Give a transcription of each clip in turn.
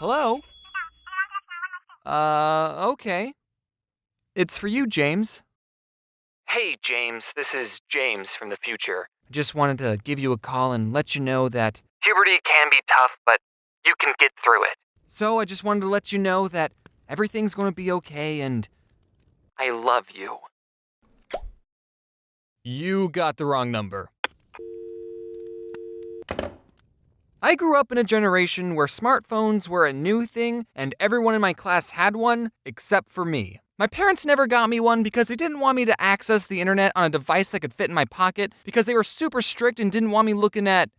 Hello? Okay. It's for you, James. Hey, James. This is James from the future. I just wanted to give you a call and let you know that puberty can be tough, but you can get through it. So I just wanted to let you know that everything's going to be okay and I love you. You got the wrong number. I grew up in a generation where smartphones were a new thing and everyone in my class had one, except for me. My parents never got me one because they didn't want me to access the internet on a device that could fit in my pocket because they were super strict and didn't want me looking at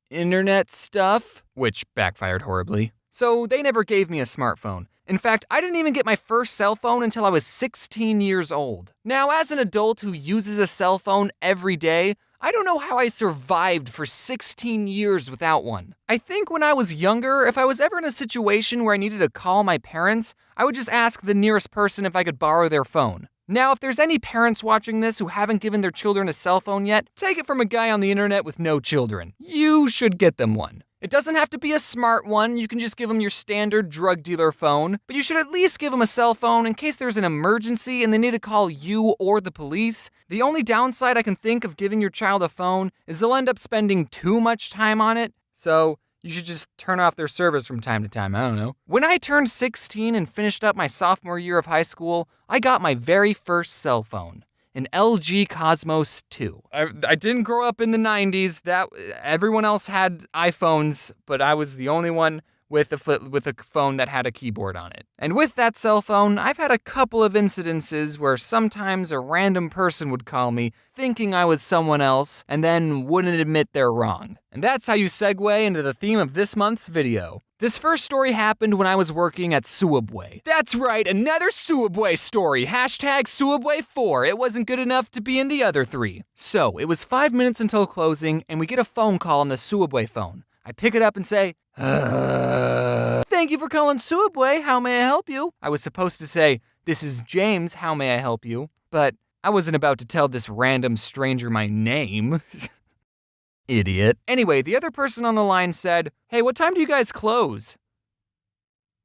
internet stuff, which backfired horribly. So they never gave me a smartphone. In fact, I didn't even get my first cell phone until I was 16 years old. Now, as an adult who uses a cell phone every day, I don't know how I survived for 16 years without one. I think when I was younger, if I was ever in a situation where I needed to call my parents, I would just ask the nearest person if I could borrow their phone. Now, if there's any parents watching this who haven't given their children a cell phone yet, take it from a guy on the internet with no children. You should get them one. It doesn't have to be a smart one, you can just give them your standard drug dealer phone, but you should at least give them a cell phone in case there's an emergency and they need to call you or the police. The only downside I can think of giving your child a phone is they'll end up spending too much time on it, so you should just turn off their service from time to time, I don't know. When I turned 16 and finished up my sophomore year of high school, I got my very first cell phone. An LG Cosmos 2. I didn't grow up in the 90s. Everyone else had iPhones, but I was the only one with a phone that had a keyboard on it. And with that cell phone, I've had a couple of incidences where sometimes a random person would call me thinking I was someone else and then wouldn't admit they're wrong. And that's how you segue into the theme of this month's video. This first story happened when I was working at Subway. That's right, another Subway story. Hashtag Subway4. It wasn't good enough to be in the other three. So, it was 5 minutes until closing, and we get a phone call on the Subway phone. I pick it up and say, Thank you for calling Subway. How may I help you? I was supposed to say, this is James. How may I help you? But I wasn't about to tell this random stranger my name. Idiot. Anyway, the other person on the line said, Hey, what time do you guys close?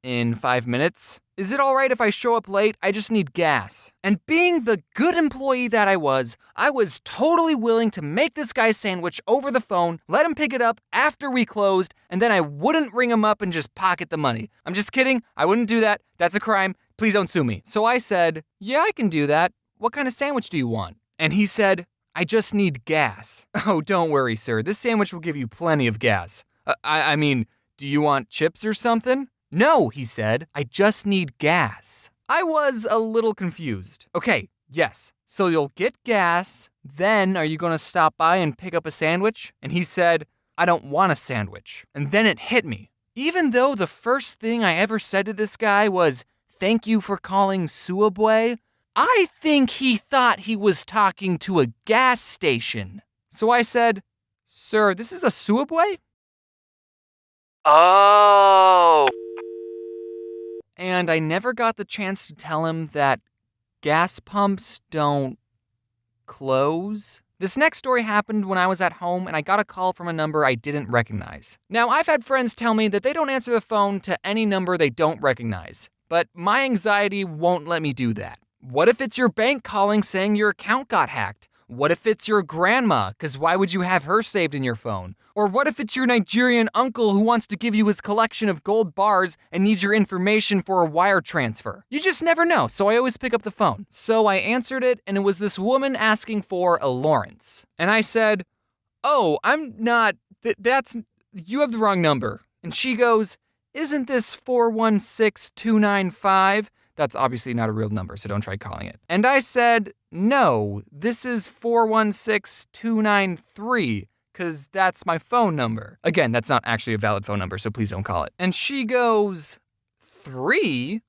In 5 minutes. Is it all right if I show up late? I just need gas. And being the good employee that I was totally willing to make this guy sandwich over the phone, let him pick it up after we closed, and then I wouldn't ring him up and just pocket the money. I'm just kidding. I wouldn't do that. That's a crime. Please don't sue me. So I said, Yeah, I can do that. What kind of sandwich do you want? And he said, I just need gas. Oh, don't worry, sir. This sandwich will give you plenty of gas. I mean, do you want chips or something? No, he said. I just need gas. I was a little confused. Okay, yes. So you'll get gas, then are you going to stop by and pick up a sandwich? And he said, I don't want a sandwich. And then it hit me. Even though the first thing I ever said to this guy was, Thank you for calling Subway, I think he thought he was talking to a gas station. So I said, Sir, this is a Subway? Oh. And I never got the chance to tell him that gas pumps don't close. This next story happened when I was at home and I got a call from a number I didn't recognize. Now, I've had friends tell me that they don't answer the phone to any number they don't recognize, but my anxiety won't let me do that. What if it's your bank calling saying your account got hacked? What if it's your grandma? Because why would you have her saved in your phone? Or what if it's your Nigerian uncle who wants to give you his collection of gold bars and needs your information for a wire transfer? You just never know, so I always pick up the phone. So I answered it, and it was this woman asking for a Lawrence. And I said, Oh, I'm not, you have the wrong number. And she goes, Isn't this 416295? That's obviously not a real number, so don't try calling it. And I said, No, this is 416293, because that's my phone number. Again, that's not actually a valid phone number, so please don't call it. And she goes, 3?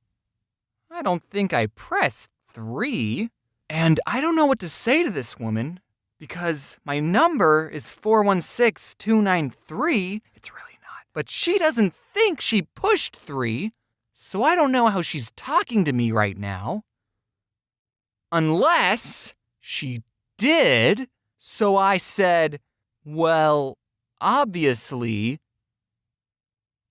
I don't think I pressed 3. And I don't know what to say to this woman, because my number is 416293. It's really not. But she doesn't think she pushed 3. So I don't know how she's talking to me right now. Unless she did. So I said, well, obviously,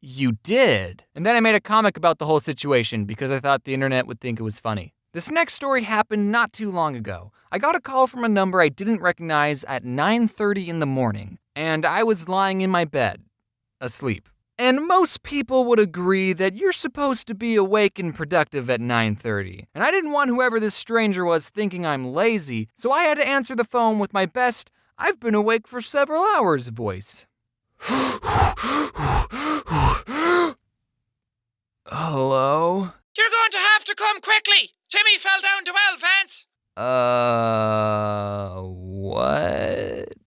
You did? And then I made a comic about the whole situation because I thought the internet would think it was funny. This next story happened not too long ago. I got a call from a number I didn't recognize at 9:30 in the morning, and I was lying in my bed, asleep. And most people would agree that you're supposed to be awake and productive at 9:30. And I didn't want whoever this stranger was thinking I'm lazy, so I had to answer the phone with my best "I've been awake for several hours" voice. Hello? You're going to have to come quickly! Timmy fell down the well, Vance! What?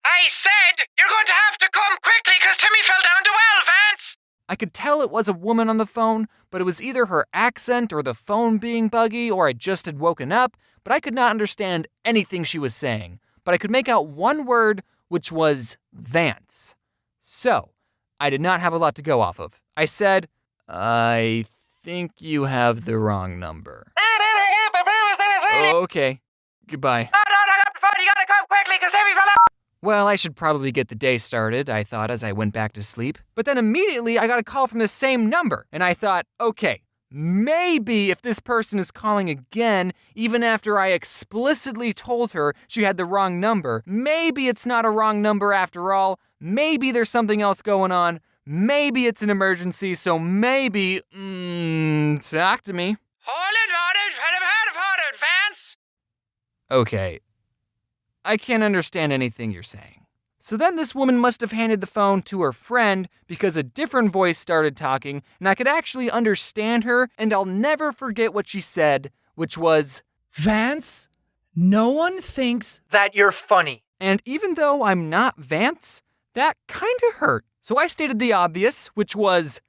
I said you're going to have to come quickly because Timmy fell down the well, Vance! I could tell it was a woman on the phone, but it was either her accent or the phone being buggy or I just had woken up, but I could not understand anything she was saying. But I could make out one word, which was Vance. So, I did not have a lot to go off of. I said, I think you have the wrong number. Okay, goodbye. No, you gotta come quickly because Timmy fell down. Well, I should probably get the day started, I thought as I went back to sleep. But then immediately I got a call from the same number, and I thought, okay, maybe if this person is calling again, even after I explicitly told her she had the wrong number, maybe it's not a wrong number after all, maybe there's something else going on, maybe it's an emergency, so maybe, talk to me. Vance! Okay, I can't understand anything you're saying. So then this woman must have handed the phone to her friend because a different voice started talking and I could actually understand her, and I'll never forget what she said, which was, Vance, no one thinks that you're funny. And even though I'm not Vance, that kinda hurt. So I stated the obvious, which was,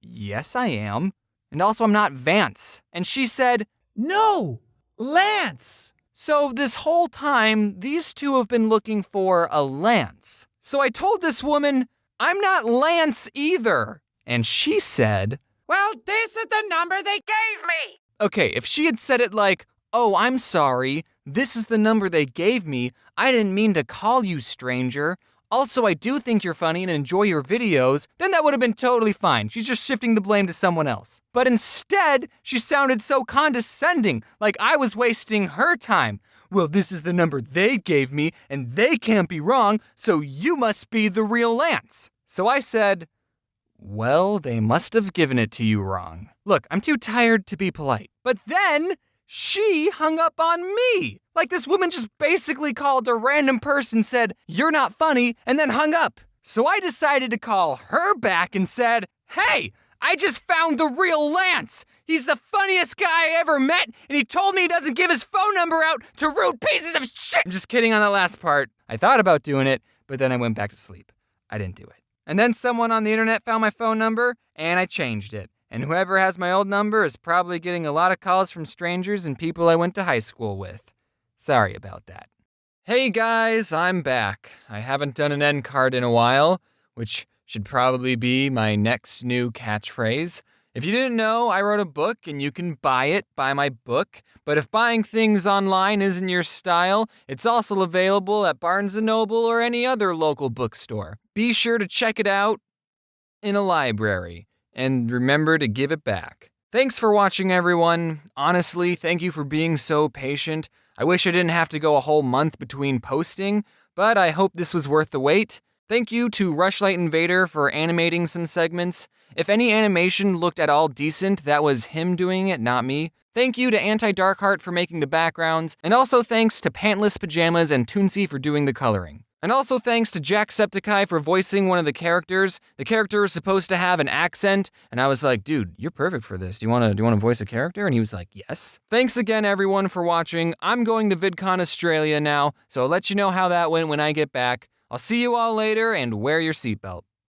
yes, I am. And also I'm not Vance. And she said, no, Lance. So this whole time, these two have been looking for a Lance. So I told this woman, I'm not Lance either. And she said, well, this is the number they Gave me! okay, if she had said it like, oh, I'm sorry, this is the number they gave me, I didn't mean to call you, stranger. Also, I do think you're funny and enjoy your videos, then that would have been totally fine. She's just shifting the blame to someone else. But instead, she sounded so condescending, like I was wasting her time. Well, this is the number they gave me, and they can't be wrong, so you must be the real Lance. So I said, well, they must have given it to you wrong. Look, I'm too tired to be polite. But then, she hung up on me. Like this woman just basically called a random person, said, you're not funny, and then hung up. So I decided to call her back and said, hey, I just found the real Lance. He's the funniest guy I ever met, and he told me he doesn't give his phone number out to rude pieces of shit. I'm just kidding on that last part. I thought about doing it, but then I went back to sleep. I didn't do it. And then someone on the internet found my phone number, and I changed it. And whoever has my old number is probably getting a lot of calls from strangers and people I went to high school with. Sorry about that. Hey guys, I'm back. I haven't done an end card in a while, which should probably be my next new catchphrase. If you didn't know, I wrote a book and you can buy my book. But if buying things online isn't your style, it's also available at Barnes & Noble or any other local bookstore. Be sure to check it out in a library. And remember to give it back. Thanks for watching, everyone. Honestly, thank you for being so patient. I wish I didn't have to go a whole month between posting, but I hope this was worth the wait. Thank you to Rushlight Invader for animating some segments. If any animation looked at all decent, that was him doing it, not me. Thank you to Anti-Darkheart for making the backgrounds, and also thanks to Pantless Pajamas and Toonsy for doing the coloring. And also thanks to Jacksepticeye for voicing one of the characters. The character was supposed to have an accent, and I was like, dude, you're perfect for this. Do you want to voice a character? And he was like, yes. Thanks again, everyone, for watching. I'm going to VidCon Australia now, so I'll let you know how that went when I get back. I'll see you all later, and wear your seatbelt.